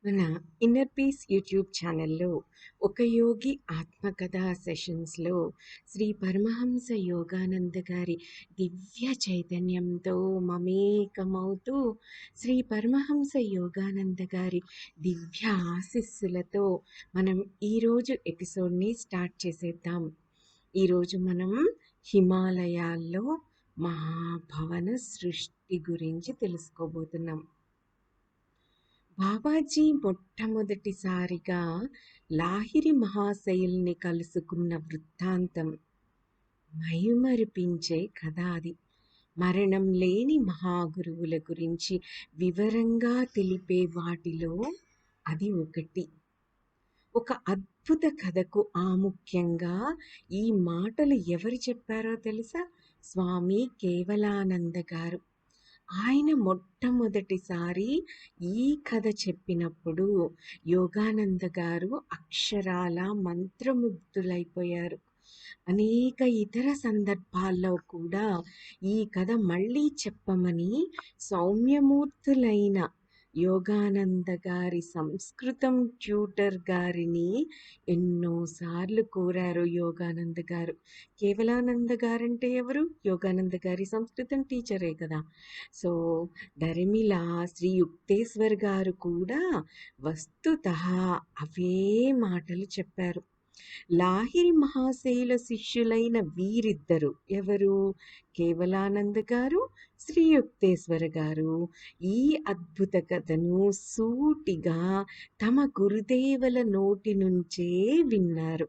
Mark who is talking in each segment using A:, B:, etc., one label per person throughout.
A: మన inner peace YouTube ఛానల్లో ఒక యోగి ఆత్మకథ సెషన్స్లో శ్రీ పరమహంస యోగానంద గారి దివ్య చైతన్యంతో మమేకమవుతూ శ్రీ పరమహంస యోగానంద గారి దివ్య ఆశీస్సులతో మనం ఈరోజు ఎపిసోడ్ని స్టార్ట్ చేసేద్దాం. ఈరోజు మనం హిమాలయాల్లో మహాభవన సృష్టి గురించి తెలుసుకోబోతున్నాం. బాబాజీ మొట్టమొదటిసారిగా లాహిరి మహాశయుల్ని కలుసుకున్న వృత్తాంతం మైమరిపించే కథ అది. మరణం లేని మహాగురువుల గురించి వివరంగా తెలిపే వాటిలో అది ఒకటి. ఒక అద్భుత కథకు ఆముఖ్యంగా ఈ మాటలు ఎవరు చెప్పారో తెలుసా? స్వామి కేవలానంద గారు. ఆయన మొట్టమొదటిసారి ఈ కథ చెప్పినప్పుడు యోగానంద గారు అక్షరాల మంత్రముగ్ధులైపోయారు. అనేక ఇతర సందర్భాల్లో కూడా ఈ కథ మళ్ళీ చెప్పమని సౌమ్యమూర్తులైన యోగానంద గారి సంస్కృతం ట్యూటర్ గారిని ఎన్నోసార్లు కోరారు యోగానంద గారు. కేవలానంద గారంటే ఎవరు? యోగానంద గారి సంస్కృతం టీచరే కదా. సో ధర్మిల శ్రీ యుక్తేశ్వర్ గారు కూడా వస్తుతః అవే మాటలు చెప్పారు. లాహిరి మహాశైల శిష్యులైన వీరిద్దరు ఎవరు? కేవలానంద గారు, శ్రీ యుక్తేశ్వర గారు ఈ అద్భుత కథను సూటిగా తమ గురుదేవుల నోటి నుంచే విన్నారు.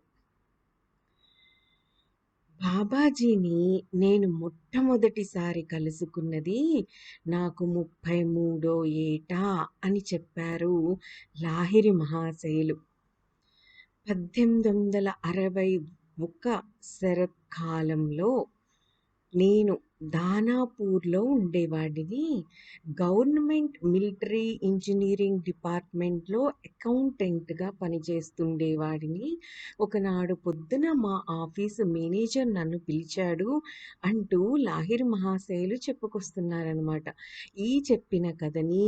A: బాబాజీని నేను మొట్టమొదటిసారి కలుసుకున్నది నాకు 33వ ఏట అని చెప్పారు లాహిరి మహాశయులు. 1861 శరత్కాలంలో నేను దానాపూర్లో ఉండేవాడిని. గవర్నమెంట్ మిలిటరీ ఇంజనీరింగ్ డిపార్ట్మెంట్లో అకౌంటెంట్గా పనిచేస్తుండేవాడిని. ఒకనాడు పొద్దున మా ఆఫీసు మేనేజర్ నన్ను పిలిచాడు అంటూ లాహిరి మహాశయులు చెప్పుకొస్తున్నారనమాట. ఈ చెప్పిన కథని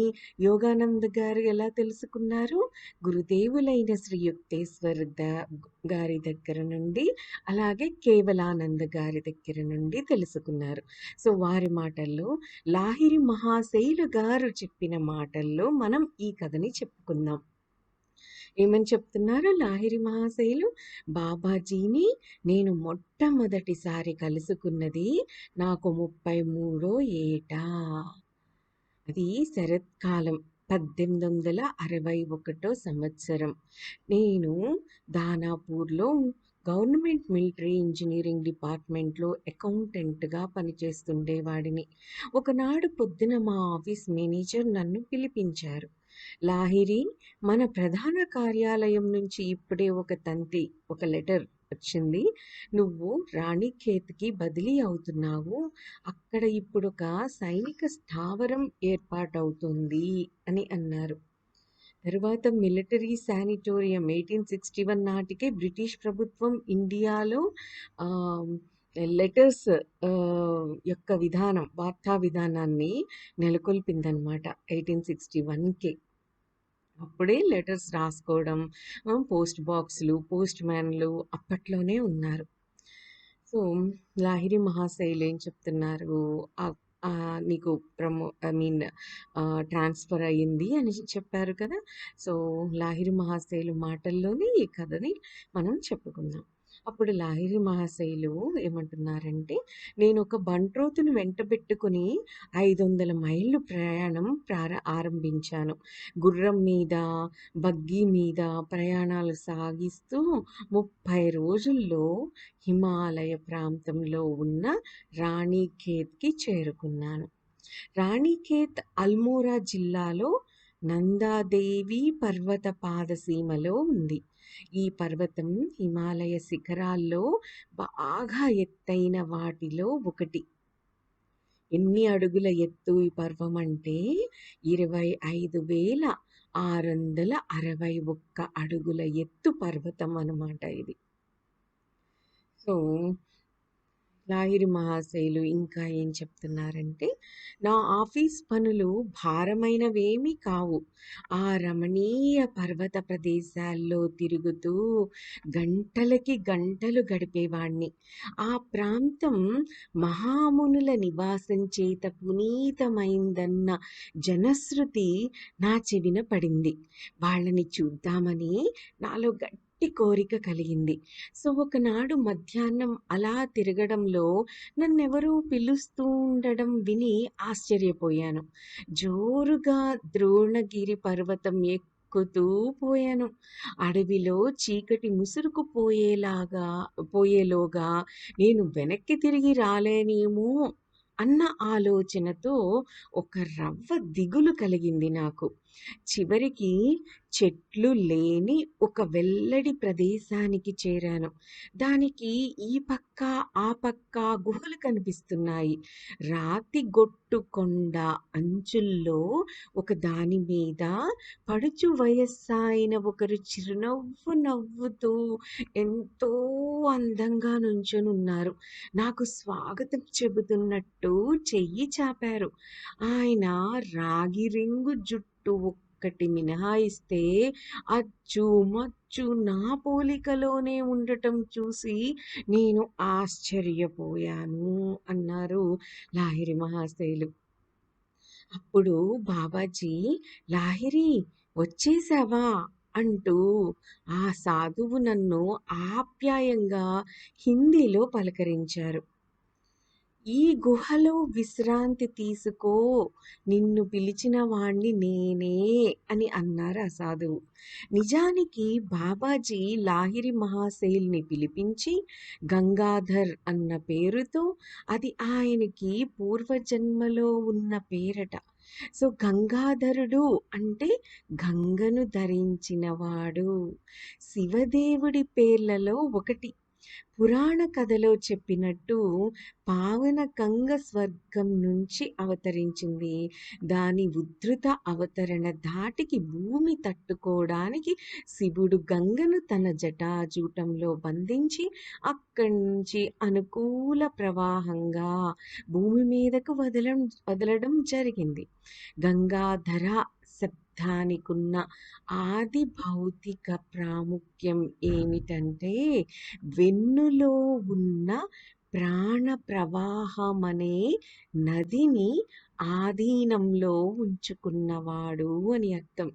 A: యోగానంద గారు ఎలా తెలుసుకున్నారు? గురుదేవులైన శ్రీ యుక్తేశ్వర్ గారి దగ్గర నుండి, అలాగే కేవలానంద గారి దగ్గర నుండి తెలుసుకున్నారు. సో వారి మాటల్లో, లాహిరి మహాశైలు గారు చెప్పిన మాటల్లో మనం ఈ కథని చెప్పుకుందాం. ఏమని చెప్తున్నారు లాహిరి మహాశైలు? బాబాజీని నేను మొట్టమొదటిసారి కలుసుకున్నది నాకు 33వ ఏట. అది శరత్కాలం 1861 సంవత్సరం. నేను దానాపూర్లో గవర్నమెంట్ మిలిటరీ ఇంజనీరింగ్ డిపార్ట్మెంట్లో అకౌంటెంట్గా పనిచేస్తుండేవాడిని. ఒకనాడు పొద్దున మా ఆఫీస్ మేనేజర్ నన్ను పిలిపించారు. లాహిరి, మన ప్రధాన కార్యాలయం నుంచి ఇప్పుడే ఒక లెటర్ వచ్చింది. నువ్వు రాణిఖేత్కి బదిలీ అవుతున్నావు. అక్కడ ఇప్పుడు ఒక సైనిక స్థావరం ఏర్పాటవుతుంది అని అన్నారు. తరువాత మిలిటరీ శానిటోరియం 1861 నాటికే బ్రిటిష్ ప్రభుత్వం ఇండియాలో లెటర్స్ యొక్క వార్తా విధానాన్ని నెలకొల్పిందనమాట 1861కే. అప్పుడే లెటర్స్ రాసుకోవడం, పోస్ట్ బాక్సులు, పోస్ట్ మ్యాన్లు అప్పట్లోనే ఉన్నారు. సో లాహిరి మహాశైలు ఏం చెప్తున్నారు? నీకు ట్రాన్స్ఫర్ అయ్యింది అని చెప్పారు కదా. సో లాహిరి మహాశైలు మాటల్లోనే ఈ కథని మనం చెప్పుకుందాం. అప్పుడు లాహిరి మహాశైలు ఏమంటున్నారంటే, నేను ఒక బంట్రోతును వెంటబెట్టుకుని 500 మైళ్ళు ప్రయాణం ఆరంభించాను. గుర్రం మీద, బగ్గీ మీద ప్రయాణాలు సాగిస్తూ 30 రోజుల్లో హిమాలయ ప్రాంతంలో ఉన్న రాణిఖేత్కి చేరుకున్నాను. రాణిఖేత్ అల్మోరా జిల్లాలో నందాదేవి పర్వత పాదసీమలో ఉంది. ఈ పర్వతం హిమాలయ శిఖరాల్లో బాగా ఎత్తైన వాటిలో ఒకటి. ఎన్ని అడుగుల ఎత్తు ఈ పర్వం అంటే 25,661 అడుగుల ఎత్తు పర్వతం అన్నమాట ఇది. సో లాహిరి మహాశయులు ఇంకా ఏం చెప్తున్నారంటే, "నా ఆఫీస్ పనులు భారమైనవేమీ కావు. ఆ రమణీయ పర్వత ప్రదేశాల్లో తిరుగుతూ గంటలకి గంటలు గడిపేవాణ్ణి. ఆ ప్రాంతం మహామునుల నివాసం చేత పునీతమైందన్న జనశ్రుతి నా చెవిన పడింది. వాళ్ళని చూద్దామని నాలో గట్టి కోరిక కలిగింది. సో, ఒకనాడు మధ్యాహ్నం అలా తిరగడంలో నన్నెవరో పిలుస్తూ ఉండడం విని ఆశ్చర్యపోయాను. జోరుగా ద్రోణగిరి పర్వతం ఎక్కుతూ పోయాను. అడవిలో చీకటి పోయేలోగా నేను వెనక్కి తిరిగి రాలేనేమో అన్న ఆలోచనతో ఒక రవ్వ దిగులు కలిగింది నాకు. చివరికి చెట్లు లేని ఒక వెల్లడి ప్రదేశానికి చేరాను. దానికి ఈ పక్క, ఆ పక్క గుహలు కనిపిస్తున్నాయి. రాతి గొట్టు కొండ అంచుల్లో ఒక దాని మీద పడుచు వయస్సాయన ఒకరు చిరునవ్వు నవ్వుతూ ఎంతో అందంగా నుంచొనున్నారు. నాకు స్వాగతం చెబుతున్నట్టు చెయ్యి చాపారు. ఆయన రాగి రింగు జుట్టు ఒక్కటి మినహాయిస్తే అచ్చుమచ్చు నా పోలికలోనే ఉండటం చూసి నేను ఆశ్చర్యపోయాను అన్నారు లాహిరి మహాశయులు. అప్పుడు బాబాజీ, "లాహిరి, వచ్చేశావా?" అంటూ ఆ సాధువు నన్ను ఆప్యాయంగా హిందీలో పలకరించారు. "ఈ గుహలో విశ్రాంతి తీసుకో, నిన్ను పిలిచిన వాణ్ణి నేనే" అని అన్నారు ఆ సాధువు. నిజానికి బాబాజీ లాహిరి మహాశయుల్ని పిలిపించి గంగాధర్ అన్న పేరుతో, అది ఆయనకి పూర్వజన్మలో ఉన్న పేరట. సో, గంగాధరుడు అంటే గంగను ధరించినవాడు. శివదేవుడి పేర్లలో ఒకటి. పురాణ కథలో చెప్పినట్టు పావన గంగ స్వర్గం నుంచి అవతరించింది. దాని ఉద్ధృత అవతరణ ధాటికి భూమి తట్టుకోవడానికి శివుడు గంగను తన జటాజూటంలో బంధించి అక్కడి నుంచి అనుకూల ప్రవాహంగా భూమి మీదకు వదలడం జరిగింది. గంగాధర శబ్దానికున్న ఆది భౌతిక ప్రాముఖ్యం ఏమిటంటే, వెన్నులో ఉన్న ప్రాణ ప్రవాహమనే నదిని ఆధీనంలో ఉంచుకున్నవాడు అని అర్థం.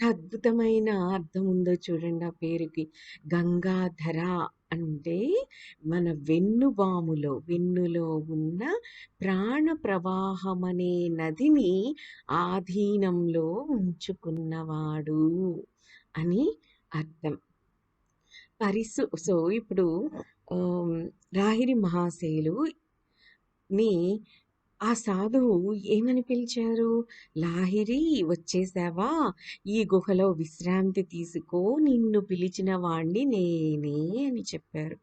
A: అద్భుతమైన అర్థం ఉందో చూడండి ఆ పేరుకి. గంగాధర అంటే మన వెన్నులో ఉన్న ప్రాణ ప్రవాహమనే నదిని ఆధీనంలో ఉంచుకున్నవాడు అని అర్థం. సో ఇప్పుడు లాహిరి మహాశయులుని ఆ సాధువు ఏమని పిలిచారు? "లాహిరి, వచ్చేశావా? ఈ గుహలో విశ్రాంతి తీసుకో, నిన్ను పిలిచిన వాణ్ణి నేనే" అని చెప్పారు.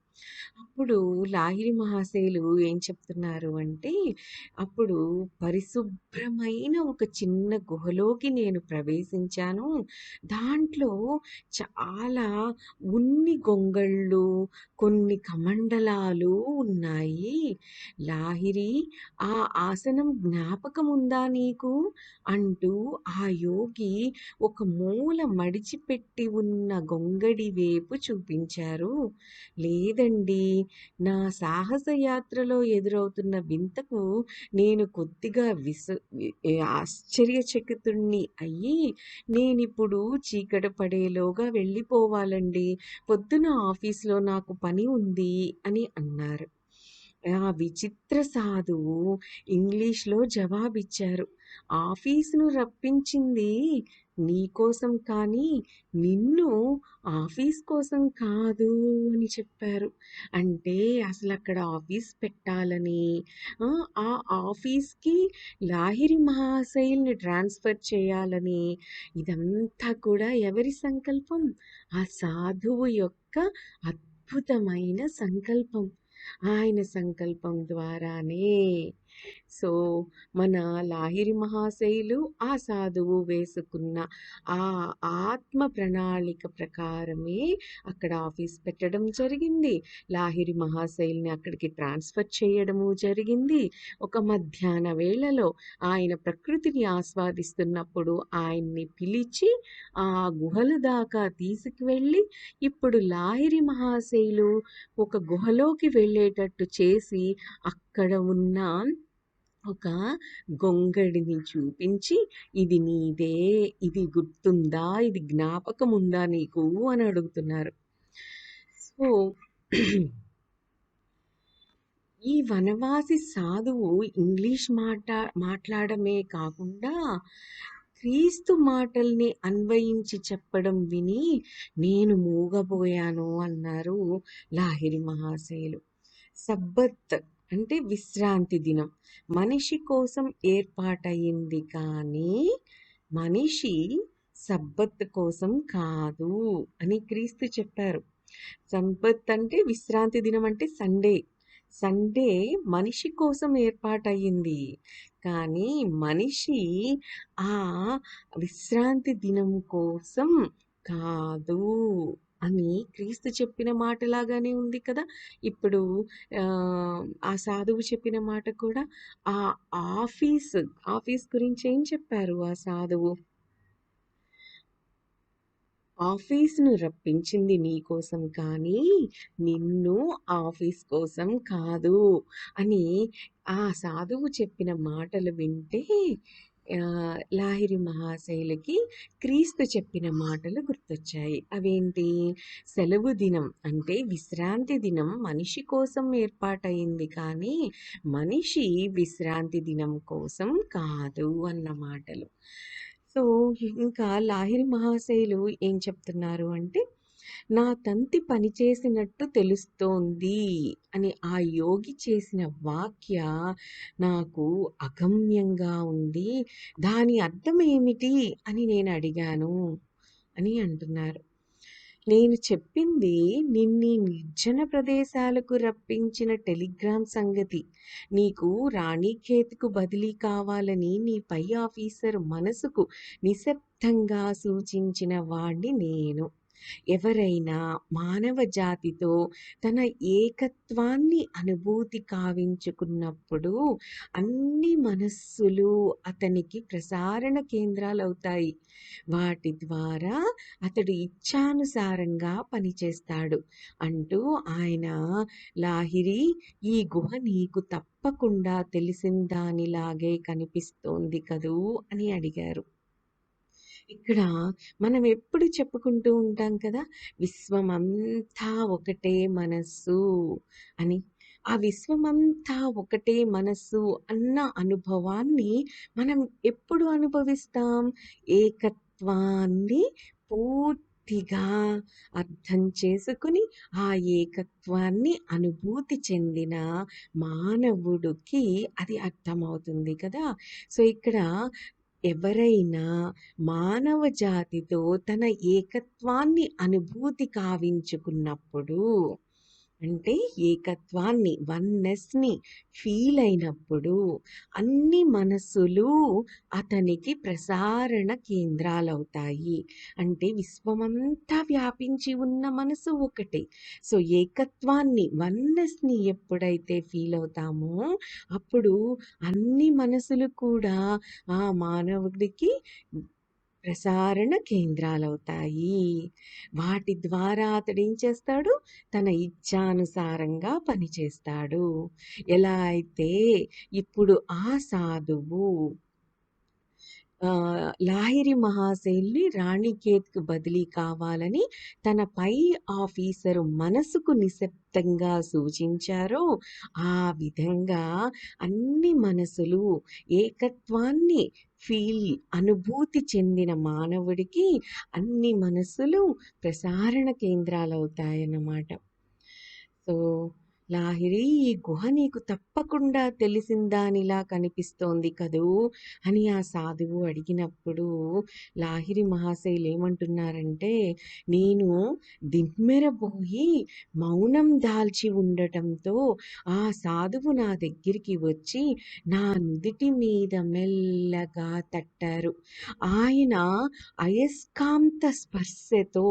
A: అప్పుడు లాహిరి మహాశయులు ఏం చెప్తున్నారు అంటే, అప్పుడు పరిశుభ్రమైన ఒక చిన్న గుహలోకి నేను ప్రవేశించాను. దాంట్లో చాలా ఉన్ని గొంగళ్ళు, కొన్ని కమండలాలు ఉన్నాయి. "లాహిరి, ఆ ఆసనం జ్ఞాపకముందా నీకు?" అంటూ ఆ యోగి ఒక మూల మడిచిపెట్టి ఉన్న గొంగడి వైపు చూపించారు. "లేదండి, నా సాహస యాత్రలో ఎదురవుతున్న వింతకు నేను కొద్దిగా ఆశ్చర్యచకితుణ్ణి అయ్యి, నేనిప్పుడు చీకటి పడేలోగా వెళ్ళిపోవాలండి. పొద్దున ఆఫీస్‌లో నాకు పని ఉంది" అని అన్నారు. ఆ విచిత్ర సాధువు ఇంగ్లీష్‌లో జవాబిచ్చారు. "ఆఫీసును రప్పించింది నీకోసం కానీ, నిన్ను ఆఫీస్ కోసం కాదు" అని చెప్పారు. అంటే అసలక్కడ ఆఫీస్ పెట్టాలని, ఆ ఆఫీస్‌కి లాహిరి మహాశయుల్ని ట్రాన్స్‌ఫర్ చేయాలని, ఇదంతా కూడా ఎవరి సంకల్పం? ఆ సాధువు యొక్క అద్భుతమైన సంకల్పం. ఆయన సంకల్పం ద్వారానే సో, మన లాహిరి మహాశయులు ఆ సాధువు వేసుకున్న ఆ ఆత్మ ప్రణాళిక ప్రకారమే అక్కడ ఆఫీస్ పెట్టడం జరిగింది. లాహిరి మహాశయుల్ని అక్కడికి ట్రాన్స్‌ఫర్ చేయడము జరిగింది. ఒక మధ్యాహ్న వేళలో ఆయన ప్రకృతిని ఆస్వాదిస్తున్నప్పుడు ఆయన్ని పిలిచి ఆ గుహల దాకా తీసుకువెళ్ళి, ఇప్పుడు లాహిరి మహాశయులు ఒక గుహలోకి వెళ్ళేటట్టు చేసి, అక్కడ ఉన్న ఒక గొంగడిని చూపించి, "ఇది నీదే, ఇది గుర్తుందా? ఇది జ్ఞాపకం ఉందా నీకు?" అని అడుగుతున్నారు. సో, ఈ వనవాసి సాధువు ఇంగ్లీష్ మాట్లాడమే కాకుండా క్రీస్తు మాటల్ని అన్వయించి చెప్పడం విని నేను మూగబోయాను అన్నారు లాహిరి మహాశయులు. సబ్బత్ అంటే విశ్రాంతి దినం మనిషి కోసం ఏర్పాటయింది కానీ మనిషి సబ్బత్ కోసం కాదు అని క్రీస్తు చెప్పారు. సబ్బత్ అంటే విశ్రాంతి దినం అంటే సండే. సండే మనిషి కోసం ఏర్పాటయింది. కానీ మనిషి ఆ విశ్రాంతి దినం కోసం కాదు అని క్రీస్తు చెప్పిన మాటలాగానే ఉంది కదా! ఇప్పుడు ఆ సాధువు చెప్పిన మాట కూడా ఆ ఆఫీస్, ఆఫీస్ గురించి ఏం చెప్పారు ఆ సాధువు? ఆఫీస్‌ను రప్పించింది నీకోసం కానీ, నిన్ను ఆఫీస్ కోసం కాదు అని ఆ సాధువు చెప్పిన మాటలు వింటే లాహిరి మహాశయులకి క్రీస్తు చెప్పిన మాటలు గుర్తొచ్చాయి. అవేంటి? సెలవు దినం అంటే విశ్రాంతి దినం మనిషి కోసం ఏర్పాటయింది కానీ, మనిషి విశ్రాంతి దినం కోసం కాదు అన్న మాటలు. సో, ఇంకా లాహిరి మహాశయులు ఏం చెప్తున్నారు అంటే, నా తంతి పనిచేసినట్టు తెలుస్తోంది అని ఆ యోగి చేసిన వాక్య నాకు అగమ్యంగా ఉంది. దాని అర్థం ఏమిటి అని నేను అడిగాను అని అంటున్నారు. నేను చెప్పింది నిన్నీ నిర్జన ప్రదేశాలకు రప్పించిన టెలిగ్రామ్ సంగతి. నీకు రాణిఖేత్‌కు బదిలీ కావాలని నీ పై ఆఫీసరు మనసుకు నిశ్శబ్దంగా సూచించిన వాడిని నేను. ఎవరైనా మానవ జాతితో తన ఏకత్వాన్ని అనుభూతి కావించుకున్నప్పుడు అన్ని మనస్సులు అతనికి ప్రసారణ కేంద్రాలవుతాయి. వాటి ద్వారా అతడు ఇచ్ఛానుసారంగా పనిచేస్తాడు అంటూ ఆయన లాహిరి ఈ గుహ నీకు తప్పకుండా తెలిసిన దానిలాగే కనిపిస్తోంది కదూ అని అడిగారు. ఇక్కడ మనం ఎప్పుడు చెప్పుకుంటూ ఉంటాం కదా! విశ్వమంతా ఒకటే మనస్సు అని. ఆ విశ్వమంతా ఒకటే మనస్సు అన్న అనుభవాన్ని మనం ఎప్పుడు అనుభవిస్తాం? ఏకత్వాన్ని పూర్తిగా అర్థం చేసుకొని, ఆ ఏకత్వాన్ని అనుభూతి చెందిన మానవుడికి అది అర్థమవుతుంది కదా! సో, ఇక్కడ ఎవరైనా మానవ జాతితో తన ఏకత్వాన్ని అనుభూతి కావించుకున్నప్పుడు అంటే ఏకత్వాన్ని వన్నెస్‌ని ఫీల్ అయినప్పుడు అన్ని మనస్సులు అతనికి ప్రసారణ కేంద్రాలవుతాయి. అంటే విశ్వమంతా వ్యాపించి ఉన్న మనసు ఒకటే. సో, ఏకత్వాన్ని వన్నెస్‌ని ఎప్పుడైతే ఫీల్ అవుతామో అప్పుడు అన్ని మనసులు కూడా ఆ మానవుడికి ప్రసారణ కేంద్రాలవుతాయి. వాటి ద్వారా అతడేం చేస్తాడు? తన ఇచ్ఛానుసారంగా పనిచేస్తాడు. ఎలా అయితే ఇప్పుడు ఆ సాధువు లాహిరి మహాశయుల్ని రాణిఖేత్‌కు బదిలీ కావాలని తన పై ఆఫీసరు మనసుకు నిశ్శబ్దంగా సూచించారో, ఆ విధంగా అన్ని మనసులు ఏకత్వాన్ని అనుభూతి చెందిన మానవుడికి అన్ని మనసులు ప్రసారణ కేంద్రాలవుతాయన్నమాట. సో, లాహిరి, ఈ గుహ నీకు తప్పకుండా తెలిసిందానిలా కనిపిస్తోంది కదూ అని ఆ సాధువు అడిగినప్పుడు లాహిరి మహాశయులు ఏమంటున్నారంటే, నేను దిమ్మెరపోయి మౌనం దాల్చి ఉండటంతో ఆ సాధువు నా దగ్గరికి వచ్చి నా నుదిటి మీద మెల్లగా తట్టారు. ఆయన అయస్కాంత స్పర్శతో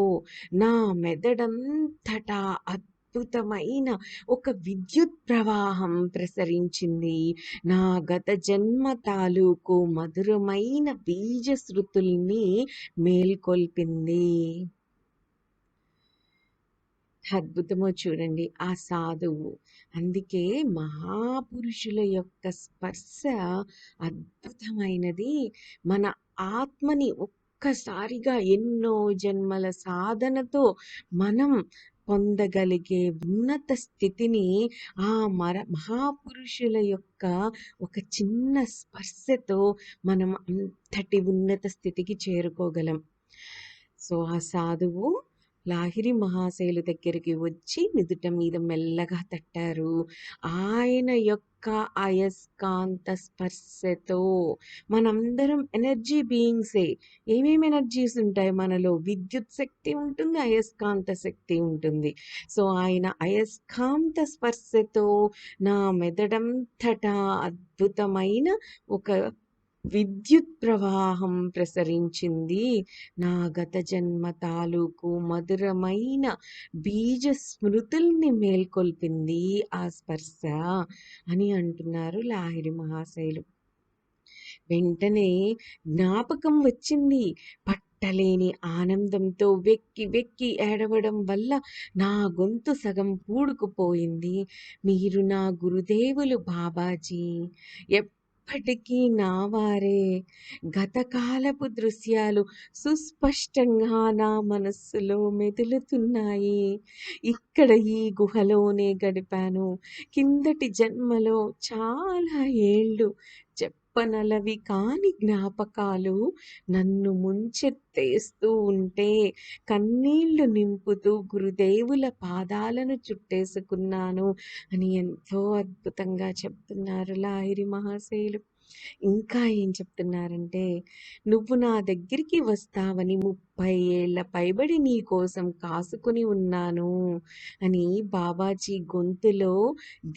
A: నా మెదడంతటా అద్భుతమైన ఒక విద్యుత్ ప్రవాహం ప్రసరించింది. నా గత జన్మ తాలూకు మధురమైన బీజ శృతుల్ని మేల్కొల్పింది. అద్భుతమో చూడండి ఆ సాధువు. అందుకే మహాపురుషుల యొక్క స్పర్శ అద్భుతమైనది. మన ఆత్మని ఒక్కసారిగా ఎన్నో జన్మల సాధనతో మనం పొందగలిగే ఉన్నత స్థితిని ఆ మహాపురుషుల యొక్క ఒక చిన్న స్పర్శతో మనం అంతటి ఉన్నత స్థితికి చేరుకోగలం. సో ఆ సాధువు లాహిరి మహాశయులు దగ్గరికి వచ్చి నుదుట మీద మెల్లగా తట్టారు. ఆయన యొక్క అయస్కాంత స్పర్శతో మనందరం ఎనర్జీ బీయింగ్సే. ఏమేమి ఎనర్జీస్ ఉంటాయి మనలో? విద్యుత్ శక్తి ఉంటుంది, అయస్కాంత శక్తి ఉంటుంది. సో ఆయన అయస్కాంత స్పర్శతో నా మెదడంతటా అద్భుతమైన ఒక విద్యుత్ ప్రవాహం ప్రసరించింది. నా గత జన్మ తాలూకు మధురమైన బీజ స్మృతుల్ని మేల్కొల్పింది ఆ స్పర్శ అని అంటున్నారు లాహిరి మహాశయులు. వెంటనే జ్ఞాపకం వచ్చింది. పట్టలేని ఆనందంతో వెక్కి వెక్కి ఏడవడం వల్ల నా గొంతు సగం పూడుకుపోయింది. మీరు నా గురుదేవులు బాబాజీ, ఎప్పటికీ నా వారే. గతకాలపు దృశ్యాలు సుస్పష్టంగా నా మనస్సులో మెదులుతున్నాయి. ఇక్కడ ఈ గుహలోనే గడిపాను. కిందటి జన్మలో చాలా ఏళ్ళు. చెప్పనలవి కాని జ్ఞాపకాలు నన్ను ముంచెత్తేస్తూ ఉంటే కన్నీళ్లు నింపుతూ గురుదేవుల పాదాలను చుట్టేసుకున్నాను అని ఎంతో అద్భుతంగా చెప్తున్నారు లాహిరి మహాశయులు. ఇంకా ఏం చెప్తున్నారంటే, నువ్వు నా దగ్గరికి వస్తావని 30 ఏళ్ల పైబడి నీ కోసం కాసుకుని ఉన్నాను అని బాబాజీ గొంతులో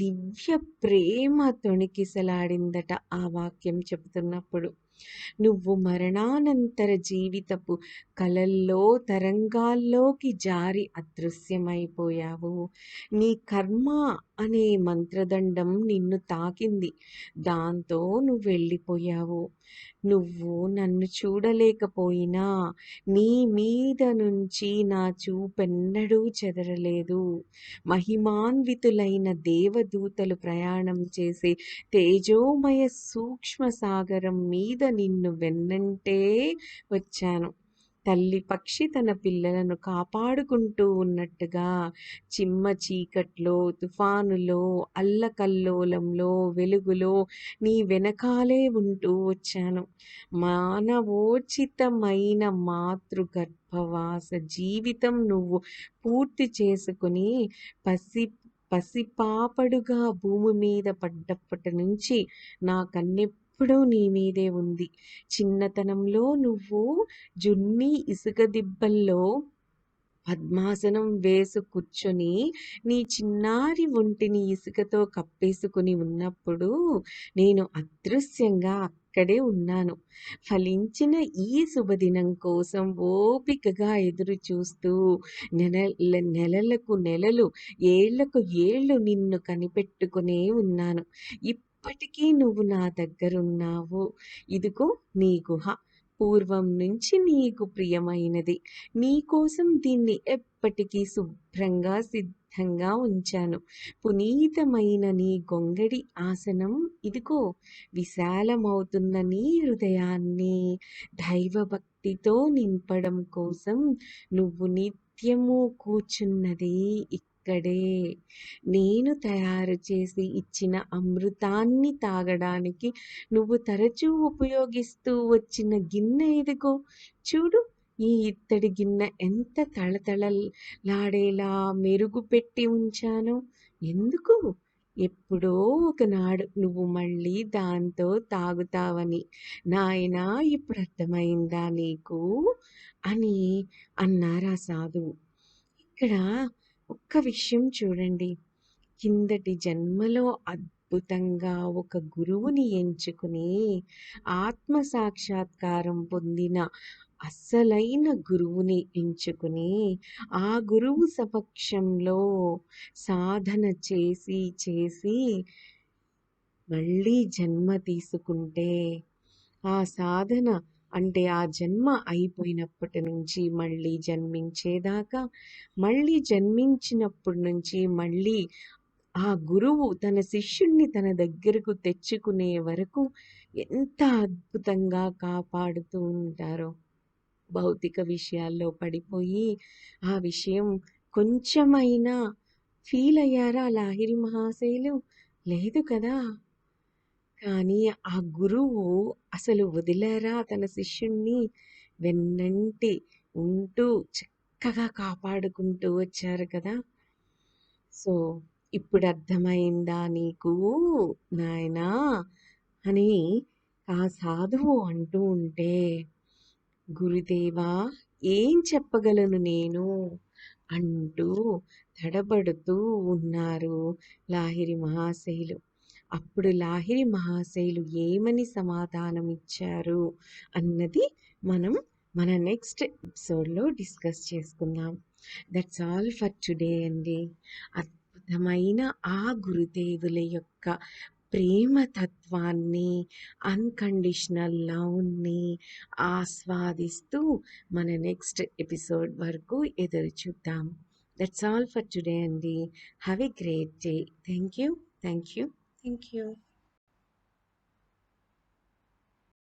A: దివ్య ప్రేమ తొణికిసలాడిందట ఆ వాక్యం చెబుతున్నప్పుడు. నువ్వు మరణానంతర జీవితపు కలల్లో తరంగాల్లోకి జారి అదృశ్యమైపోయావు. నీ కర్మ అనే మంత్రదండం నిన్ను తాకింది. దాంతో నువ్వు వెళ్ళిపోయావు. నువ్వు నన్ను చూడలేకపోయినా నీ మీద నుంచి నా చూపెన్నడూ చెదరలేదు. మహిమాన్వితులైన దేవదూతలు ప్రయాణం చేసే తేజోమయ సూక్ష్మ సాగరం మీద నిన్ను వెన్నంటే వచ్చాను. తల్లి పక్షి తన పిల్లలను కాపాడుకుంటూ ఉన్నట్టుగా చిమ్మ చీకట్లో, తుఫానులో, అల్లకల్లోలంలో, వెలుగులో నీ వెనకాలే ఉంటూ వచ్చాను. మానవోచితమైన మాతృగర్భవాస జీవితం నువ్వు పూర్తి చేసుకుని పసిపాపడుగా భూమి మీద పడ్డప్పటి నుంచి నా కన్నెప్పుడూ నీ మీదే ఉంది. చిన్నతనంలో నువ్వు జున్ని ఇసుక దిబ్బల్లో పద్మాసనం వేసు కూర్చొని నీ చిన్నారి ఒంటిని ఇసుకతో కప్పేసుకుని ఉన్నప్పుడు నేను అదృశ్యంగా అక్కడే ఉన్నాను. ఫలించిన ఈ శుభదినం కోసం ఓపికగా ఎదురు చూస్తూ నెలలకు నెలలు, ఏళ్లకు ఏళ్ళు నిన్ను కనిపెట్టుకునే ఉన్నాను. ఇప్పటికీ నువ్వు నా దగ్గరున్నావు. ఇదిగో నీ గుహ. పూర్వం నుంచి నీకు ప్రియమైనది. నీకోసం దీన్ని ఎప్పటికీ శుభ్రంగా సిద్ధంగా ఉంచాను. పునీతమైన నీ గొంగడి ఆసనం ఇదిగో. విశాలమవుతున్న నీ హృదయాన్ని దైవభక్తితో నింపడం కోసం నువ్వు నిత్యము కూర్చున్నది ఇక్కడే. నేను తయారు చేసి ఇచ్చిన అమృతాన్ని తాగడానికి నువ్వు తరచూ ఉపయోగిస్తూ వచ్చిన గిన్నె ఇదిగో. చూడు, ఈ ఇత్తడి గిన్నె ఎంత తళతళలాడేలా మెరుగు పెట్టి ఉంచానో. ఎందుకు? ఎప్పుడో ఒకనాడు నువ్వు మళ్ళీ దాంతో తాగుతావని. నాయనా ఇప్పుడు అర్థమైందా నీకు? అని అన్నారా సాధువు. ఇక్కడ ఒక్క విషయం చూడండి. కిందటి జన్మలో అద్భుతంగా ఒక గురువుని ఎంచుకుని ఆత్మ సాక్షాత్కారం పొందిన అస్సలైన గురువుని ఎంచుకుని ఆ గురువు సమక్షంలో సాధన చేసి చేసి మళ్ళీ జన్మ తీసుకుంటే ఆ సాధన అంటే ఆ జన్మ అయిపోయినప్పటి నుంచి మళ్ళీ జన్మించేదాకా, మళ్ళీ జన్మించినప్పటి నుంచి మళ్ళీ ఆ గురువు తన శిష్యుణ్ణి తన దగ్గరకు తెచ్చుకునే వరకు ఎంత అద్భుతంగా కాపాడుతూ ఉంటారో. భౌతిక విషయాల్లో పడిపోయి ఆ విషయం కొంచెమైనా ఫీల్ అయ్యారా లాహిరి మహాశయులు? లేదు కదా! కానీ ఆ గురువు అసలు వదిలారా తన శిష్యుణ్ణి? వెన్నంటి ఉంటూ చక్కగా కాపాడుకుంటూ వచ్చారు కదా! సో, ఇప్పుడు అర్థమైందా నీకు నాయనా అని ఆ సాధువు అంటూ ఉంటే, గురుదేవా ఏం చెప్పగలను నేను అంటూ తడబడుతూ ఉన్నారు లాహిరి మహాశయులు. అప్పుడు లాహిరి మహాశయులు ఏమని సమాధానం ఇచ్చారు అన్నది మనం మన నెక్స్ట్ ఎపిసోడ్లో డిస్కస్ చేసుకుందాం. దట్స్ ఆల్ ఫర్ టుడే అండి. అద్భుతమైన ఆ గురుదేవుల యొక్క ప్రేమ తత్వాన్ని, అన్కండిషనల్ లవ్ని ఆస్వాదిస్తూ మన నెక్స్ట్ ఎపిసోడ్ వరకు ఎదురు చూద్దాం. దట్స్ ఆల్ ఫర్ టుడే అండి. Have a great day. Thank you. Thank you. Thank you.